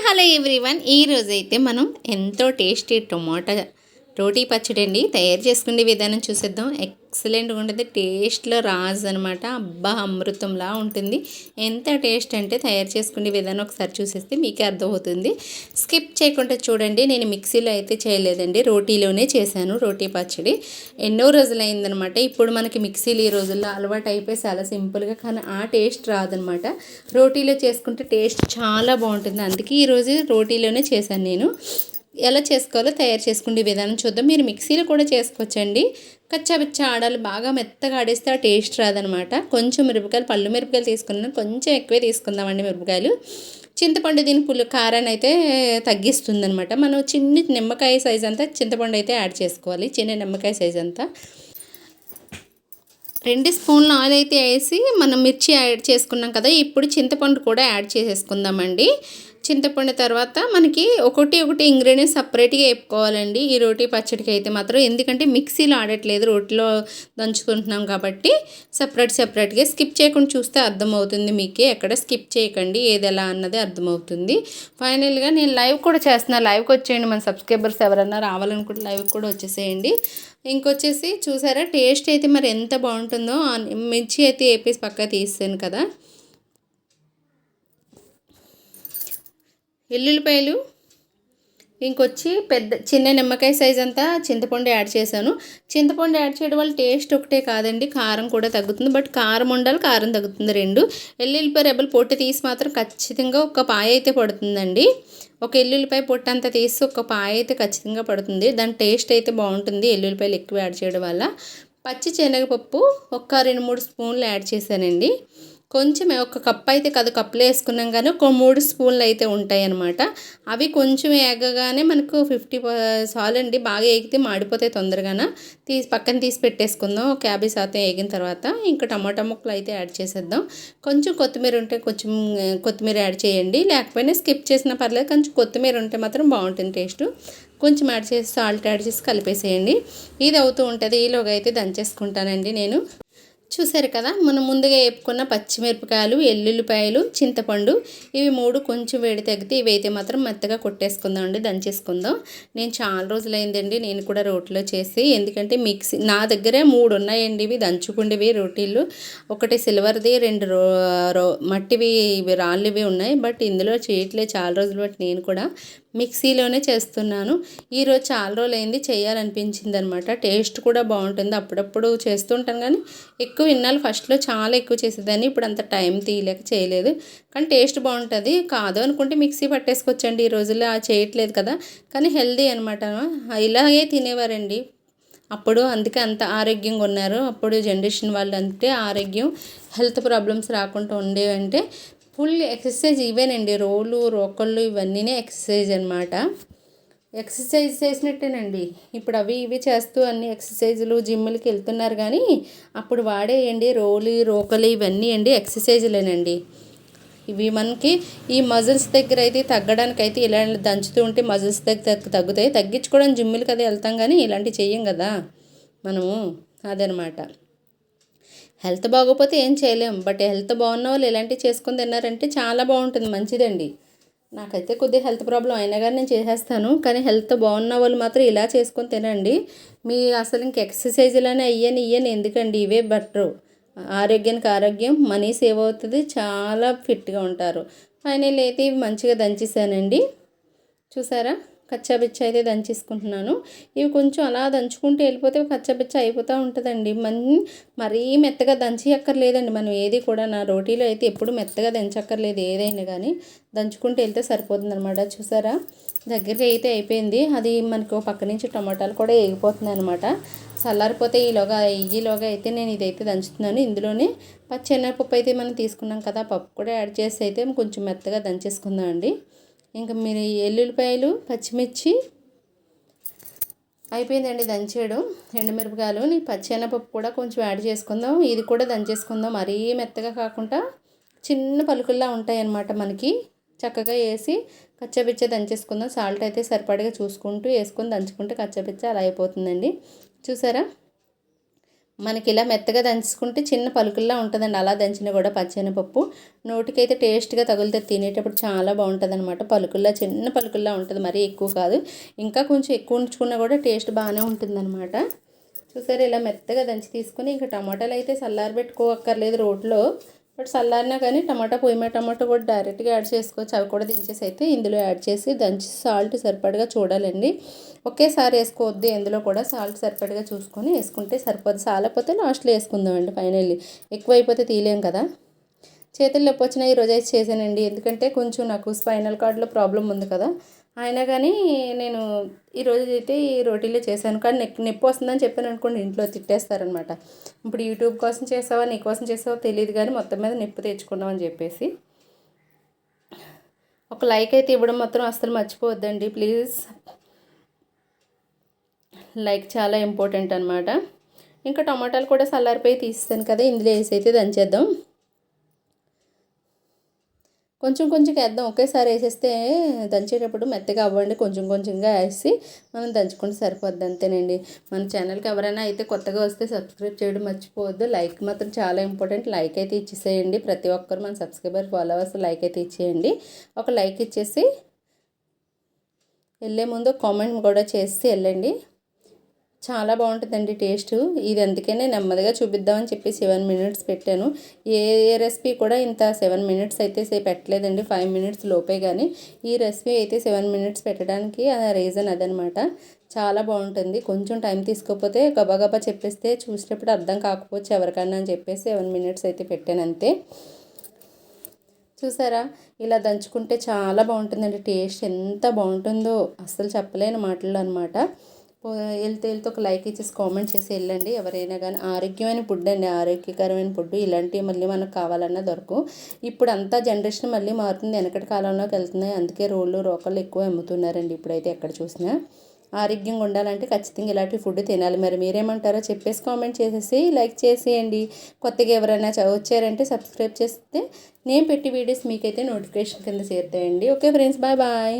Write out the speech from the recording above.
Hello everyone. ఈరోజైతే మనం ఎంతో టేస్టీ టొమాటో రోటీ పచ్చడి అండి తయారు చేసుకునే విధానం చూసేద్దాం. ఎక్సలెంట్గా ఉంటుంది, టేస్ట్లో రాజ్ అనమాట. అబ్బా అమృతంలా ఉంటుంది. ఎంత టేస్ట్ అంటే తయారు చేసుకునే విధానం ఒకసారి చూసేస్తే మీకే అర్థమవుతుంది. స్కిప్ చేయకుండా చూడండి. నేను మిక్సీలో అయితే చేయలేదండి, రోటీలోనే చేశాను రోటీ పచ్చడి. ఎన్నో రోజులైందనమాట. ఇప్పుడు మనకి మిక్సీలు ఈ రోజుల్లో అలవాటు అయిపోయి చాలా సింపుల్గా, కానీ ఆ టేస్ట్ రాదనమాట. రోటీలో చేసుకుంటే టేస్ట్ చాలా బాగుంటుంది. అందుకే ఈరోజు రోటీలోనే చేశాను నేను. ఎలా చేసుకోవాలో తయారు చేసుకునే విధానం చూద్దాం. మీరు మిక్సీలో కూడా చేసుకోవచ్చండి. కచ్చాపిచ్చా ఆడాలి, బాగా మెత్తగా ఆడేస్తే ఆ టేస్ట్ రాదనమాట. కొంచెం మిరపకాయలు, పళ్ళు మిరపకాయలు తీసుకున్నాను, కొంచెం ఎక్కువే తీసుకుందామండి మిరపకాయలు. చింతపండు దీని కారాన్ని అయితే తగ్గిస్తుంది అనమాట. మనం చిన్న నిమ్మకాయ సైజ్ అంతా చింతపండు అయితే యాడ్ చేసుకోవాలి, చిన్న నిమ్మకాయ సైజ్ అంతా. 2 స్పూన్ల ఆయిల్ అయితే వేసి మనం మిర్చి యాడ్ చేసుకున్నాం కదా, ఇప్పుడు చింతపండు కూడా యాడ్ చేసేసుకుందామండి. చింతపండు తర్వాత మనకి ఒకటి ఇంగ్రీడియంట్స్ సపరేట్గా వేపుకోవాలండి ఈ రోటీ పచ్చడికి అయితే మాత్రం. ఎందుకంటే మిక్సీలో ఆడట్లేదు, రోటీలో దంచుకుంటున్నాం కాబట్టి సపరేట్గా. స్కిప్ చేయకుండా చూస్తే అర్థమవుతుంది మీకే, ఎక్కడ స్కిప్ చేయకండి, ఏది ఎలా అన్నది అర్థమవుతుంది. ఫైనల్గా నేను లైవ్ కూడా చేస్తున్నాను, లైవ్కి వచ్చేయండి. మన సబ్స్క్రైబర్స్ ఎవరన్నా రావాలనుకుంటే లైవ్కి కూడా వచ్చేసేయండి. ఇంకొచ్చేసి చూసారా టేస్ట్ అయితే మరి ఎంత బాగుంటుందో. మిర్చి అయితే వేపేసి పక్కా తీసాను కదా. ఎల్లుల్లిపాయలు, ఇంకొచ్చి చిన్న నిమ్మకాయ సైజ్ అంతా చింతపండు యాడ్ చేశాను. చింతపండు యాడ్ చేయడం వల్ల టేస్ట్ ఒకటే కాదండి, కారం కూడా తగ్గుతుంది. బట్ కారం ఉండాలి, కారం తగ్గుతుంది రెండు. ఎల్లుల్లిపాయ రెబ్బలు పొట్టు తీసి మాత్రం ఖచ్చితంగా ఒక పాయ అయితే పడుతుందండి. ఒక ఎల్లుల్లిపాయ పొట్టు అంతా తీసి ఒక పాయ అయితే ఖచ్చితంగా పడుతుంది. దాని టేస్ట్ అయితే బాగుంటుంది ఎల్లుల్లిపాయలు ఎక్కువ యాడ్ చేయడం వల్ల. పచ్చి శనగపప్పు ఒక 2-3 స్పూన్లు యాడ్ చేశానండి. కొంచెం ఒక కప్పు అయితే కాదు, కప్పులో వేసుకున్నాం కానీ ఒక 3 స్పూన్లు అయితే ఉంటాయి అన్నమాట. అవి కొంచెం వేగగానే మనకు 50 చాలండి, బాగా వేగితే మాడిపోతాయి తొందరగానే. పక్కన తీసి పెట్టేసుకుందాం. ఒక 50% వేగిన తర్వాత ఇంకా టమాటా ముక్కలు అయితే యాడ్ చేసేద్దాం. కొంచెం కొత్తిమీర ఉంటే కొంచెం కొత్తిమీర యాడ్ చేయండి, లేకపోయినా స్కిప్ చేసినా పర్లేదు. కొంచెం కొత్తిమీర ఉంటే మాత్రం బాగుంటుంది టేస్ట్. కొంచెం యాడ్ చేసి సాల్ట్ యాడ్ చేసి కలిపేసేయండి. ఇది అవుతూ ఉంటుంది. ఈలోగా అయితే దంచేసుకుంటానండి నేను. చూసారు కదా, మనం ముందుగా వేపుకున్న పచ్చిమిరపకాయలు, ఎల్లుల్లిపాయలు, చింతపండు, ఇవి 3 కొంచెం వేడి తగ్గితే ఇవైతే మాత్రం మెత్తగా కొట్టేసుకుందాం అండి, దంచేసుకుందాం. నేను చాలా రోజులైందండి నేను కూడా రోటీలో చేసి. ఎందుకంటే మిక్సీ నా దగ్గర 3 ఉన్నాయండి ఇవి దంచుకుండేవి రోటీలు. ఒకటి సిల్వర్ది, 2 మట్టివి ఇవి రాళ్ళువి ఉన్నాయి. బట్ ఇందులో చేయట్లేదు చాలా రోజులు, బట్టి నేను కూడా మిక్సీలోనే చేస్తున్నాను. ఈరోజు చాలా రోజులైంది, చేయాలనిపించింది అనమాట. టేస్ట్ కూడా బాగుంటుంది. అప్పుడప్పుడు చేస్తుంటాను కానీ ఎక్కువ ఇన్నాళ్ళు ఫస్ట్లో చాలా ఎక్కువ చేసేదాన్ని, ఇప్పుడు అంత టైం తీయలేక చేయలేదు. కానీ టేస్ట్ బాగుంటుంది. కాదు అనుకుంటే మిక్సీ పట్టేసుకోవచ్చండి, ఈ రోజుల్లో చేయట్లేదు కదా. కానీ హెల్దీ అనమాట, ఇలాగే తినేవారండి అప్పుడు. అందుకే అంత ఆరోగ్యంగా ఉన్నారు అప్పుడు జనరేషన్ వాళ్ళు. అంటే ఆరోగ్యం, హెల్త్ ప్రాబ్లమ్స్ రాకుండా ఉండేవంటే ఫుల్ ఎక్సర్సైజ్ ఇవేనండి. రోకళ్ళు ఇవన్నీనే ఎక్సర్సైజ్ అనమాట. ఎక్సర్సైజ్ చేసినట్టేనండి ఇప్పుడు అవి ఇవి చేస్తూ అన్ని ఎక్సర్సైజులు జిమ్లకి వెళ్తున్నారు. కానీ అప్పుడు వాడేయండి రోకలు ఇవన్నీ అండి ఎక్సర్సైజులేనండి. ఇవి మనకి ఈ మజిల్స్ దగ్గర అయితే తగ్గడానికి అయితే ఇలా దంచుతూ ఉంటే మజిల్స్ దగ్గర తగ్గుతాయి. తగ్గించుకోవడానికి జిమ్లకి అది వెళ్తాం కానీ ఇలాంటివి చెయ్యం కదా మనము, అదనమాట. హెల్త్ బాగోపోతే ఏం చేయలేం. బట్ హెల్త్ బాగున్న వాళ్ళు ఇలాంటివి చేసుకొని తిన్నారంటే చాలా బాగుంటుంది, మంచిదండి. నాకైతే కొద్దిగా హెల్త్ ప్రాబ్లం అయినా కానీ నేను చేసేస్తాను. కానీ హెల్త్ బాగున్న వాళ్ళు మాత్రం ఇలా చేసుకొని తినండి. మీ అసలు ఇంక ఎక్సర్సైజులని ఇయ్యని ఎందుకండి, ఇవే బెటరు. ఆరోగ్యానికి ఆరోగ్యం, మనీ సేవ్ అవుతుంది, చాలా ఫిట్గా ఉంటారు. ఫైనల్ అయితే ఇవి మంచిగా దంచేసానండి. చూసారా, కచ్చాబిచ్చ అయితే దంచేసుకుంటున్నాను. ఇవి కొంచెం అలా దంచుకుంటూ వెళ్ళిపోతే కచ్చాబిచ్చ అయిపోతూ ఉంటుందండి. మరీ మెత్తగా దంచక్కర్లేదండి మనం ఏది కూడా. నా రోటీలో అయితే ఎప్పుడు మెత్తగా దంచక్కర్లేదు, ఏదైనా కానీ దంచుకుంటూ వెళ్తే సరిపోతుంది అనమాట. చూసారా, దగ్గరికి అయితే అయిపోయింది. అది మనకు పక్క నుంచి టమాటాలు కూడా వేగిపోతున్నాయి అనమాట. చల్లారిపోతే ఈలోగా అయితే నేను ఇదైతే దంచుతున్నాను. ఇందులోనే పచ్చెనగపప్పు అయితే మనం తీసుకున్నాం కదా, పప్పు కూడా యాడ్ చేసి అయితే కొంచెం మెత్తగా దంచేసుకుందాం అండి. ఇంకా మీరు ఎల్లుల్లిపాయలు, పచ్చిమిర్చి అయిపోయిందండి దంచేయడం. ఎండుమిరపకాయలు, పచ్చెనగపప్పు కూడా కొంచెం యాడ్ చేసుకుందాం. ఇది కూడా దంచేసుకుందాం. మరీ మెత్తగా కాకుండా చిన్న పలుకుల్లా ఉంటాయన్నమాట మనకి. చక్కగా వేసి కచ్చాపిచ్చ దంచేసుకుందాం. సాల్ట్ అయితే సరిపడగా చూసుకుంటూ వేసుకొని దంచుకుంటే కచ్చాపిచ్చ అలా అయిపోతుందండి. చూసారా, మనకి ఇలా మెత్తగా దంచుకుంటే చిన్న పలుకుల్లా ఉంటుందండి. అలా దంచిన కూడా పచ్చెనపప్పు నోటికైతే టేస్ట్గా తగులితే తినేటప్పుడు చాలా బాగుంటుంది అనమాట. పలుకుల్లా చిన్న పలుకుల్లా ఉంటుంది, మరీ ఎక్కువ కాదు. ఇంకా కొంచెం ఎక్కువ ఉంచుకున్నా కూడా టేస్ట్ బాగానే ఉంటుందన్నమాట. చూసారు, ఇలా మెత్తగా దంచి తీసుకుని ఇంకా టమాటాలు అయితే చల్లారబెట్టుకోవక్కర్లేదు రోట్లో. బట్ చల్లారినా కానీ టమాటా పొయ్యి మీద టమాటా కూడా డైరెక్ట్గా యాడ్ చేసుకోవచ్చు. అవి కూడా దించేసి అయితే ఇందులో యాడ్ చేసి దంచి సాల్ట్ సరిపడగా చూడాలండి. ఒకేసారి వేసుకోవద్దు, ఎందులో కూడా సాల్ట్ సరిపడగా చూసుకొని వేసుకుంటే సరిపోదు. సాలకపోతే లాస్ట్లో వేసుకుందామండి ఫైనల్లీ. ఎక్కువైపోతే తీయలేం కదా. చేతులు నొప్పి వచ్చినా ఈరోజు అయితే చేశానండి. ఎందుకంటే కొంచెం నాకు స్పైనల్ కార్డ్లో ప్రాబ్లం ఉంది కదా. అయినా కానీ నేను ఈరోజు అయితే ఈ రోటీలో చేశాను. కానీ నొప్పి వస్తుందని చెప్పాను అనుకోండి, ఇంట్లో తిట్టేస్తారనమాట. ఇప్పుడు యూట్యూబ్ కోసం చేసావా నీ కోసం చేసావో తెలియదు, కానీ మొత్తం మీద నొప్పి తెచ్చుకున్నాం అని చెప్పేసి. ఒక లైక్ అయితే ఇవ్వడం మాత్రం అస్సలు మర్చిపోవద్దండి ప్లీజ్. లైక్ చాలా ఇంపార్టెంట్ అనమాట. ఇంకా టమాటాలు కూడా చల్లారిపోయి తీస్తాను కదా, ఇందులో వేసి అయితే దంచేద్దాం. కొంచెం కొంచెం వేద్దాం, ఒకేసారి వేసేస్తే దంచేటప్పుడు మెత్తగా అవ్వండి. కొంచెం కొంచెంగా వేసి మనం దంచుకుంటే సరిపోద్ది, అంతేనండి. మన ఛానల్కి ఎవరైనా అయితే కొత్తగా వస్తే సబ్స్క్రైబ్ చేయడం మర్చిపోవద్దు. లైక్ మాత్రం చాలా ఇంపార్టెంట్. లైక్ అయితే ఇచ్చేసేయండి. ప్రతి ఒక్కరు మన సబ్స్క్రైబర్ ఫాలోవర్స్ లైక్ అయితే ఇచ్చేయండి. ఒక లైక్ ఇచ్చేసి వెళ్ళే ముందు కామెంట్ కూడా చేసి వెళ్ళండి. చాలా బాగుంటుందండి టేస్ట్. ఇది అందుకనే నెమ్మదిగా చూపిద్దామని చెప్పి 7 మినిట్స్ పెట్టాను. ఏ రెసిపీ కూడా ఇంత 7 మినిట్స్ అయితే పెట్టలేదండి, 5 మినిట్స్ లోపే. కానీ ఈ రెసిపీ అయితే 7 మినిట్స్ పెట్టడానికి రీజన్ అదనమాట. చాలా బాగుంటుంది. కొంచెం టైం తీసుకోకపోతే గబగబా చెప్పేస్తే చూసేటప్పుడు అర్థం కాకపోవచ్చు ఎవరికన్నా అని చెప్పేసి 7 మినిట్స్ అయితే పెట్టాను అంతే. చూసారా, ఇలా దంచుకుంటే చాలా బాగుంటుందండి. టేస్ట్ ఎంత బాగుంటుందో అస్సలు చెప్పలేని మాటలు అనమాట. వెళ్తే ఒక లైక్ ఇచ్చేసి కామెంట్ చేసి వెళ్ళండి ఎవరైనా కానీ. ఆరోగ్యమైన ఫుడ్ అండి, ఆరోగ్యకరమైన ఫుడ్. ఇలాంటివి మళ్ళీ మనకు కావాలన్నా దొరకవు. ఇప్పుడు అంతా జనరేషన్ మళ్ళీ మారుతుంది, వెనకటి కాలంలోకి వెళ్తున్నాయి. అందుకే రోకళ్ళు ఎక్కువ అమ్ముతున్నారండి ఇప్పుడైతే ఎక్కడ చూసినా. ఆరోగ్యంగా ఉండాలంటే ఖచ్చితంగా ఇలాంటి ఫుడ్ తినాలి. మరి మీరేమంటారో చెప్పేసి కామెంట్ చేసేసి లైక్ చేసేయండి. కొత్తగా ఎవరైనా వచ్చారంటే సబ్స్క్రైబ్ చేస్తే నేను పెట్టి వీడియోస్ మీకైతే నోటిఫికేషన్ కింద చేరుతాయండి. Okay friends, bye bye.